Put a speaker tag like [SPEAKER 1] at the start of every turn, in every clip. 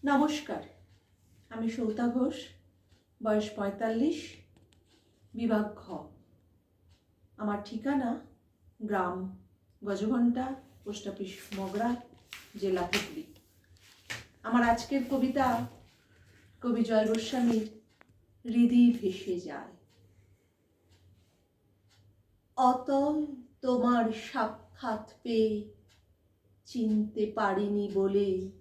[SPEAKER 1] নমস্কার, আমি সৌতা ঘোষ, বয়স ৪৫, বিভাগ খ। আমার ঠিকানা গ্রাম গজঘণ্টা, পোস্ট অফিস মগরা, জেলা হুগলি। আমার আজকের কবিতা কবি জয় গোস্বামীর হৃদি ভেসে যায়। অতল তোমার সাক্ষাৎ পেয়ে চিনতে পারিনি বলে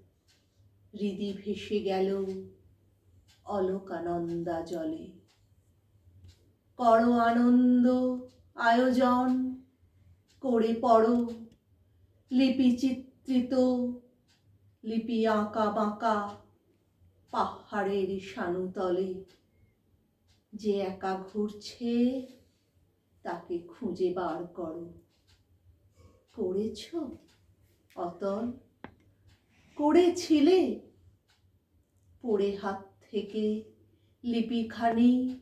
[SPEAKER 1] হৃদি ভেসে গেল অলোকানন্দা জলে। করো আনন্দ আয়োজন করে পড়ো লিপি চিত্রিত, লিপি আঁকা বাঁকা পাহাড়ের শানুতলে। যে একা ঘুরছে তাকে খুঁজে বার করো। করেছ অতল, করেছিলে? পড়ে হাত থেকে লিপিখানি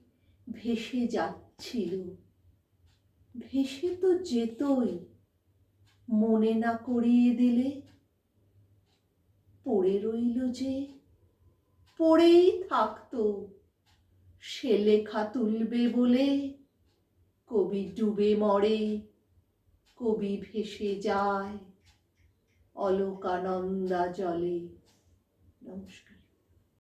[SPEAKER 1] ভেসে যাচ্ছিল। ভেসে তো যেতই, মনে না করিয়ে দিলে। পড়ে রইল যে, পড়েই থাকতো। সে লেখা তুলবে বলে কবি ডুবে মরে, কবি ভেসে যায় অলোকানন্দা জলে। নমস্কার।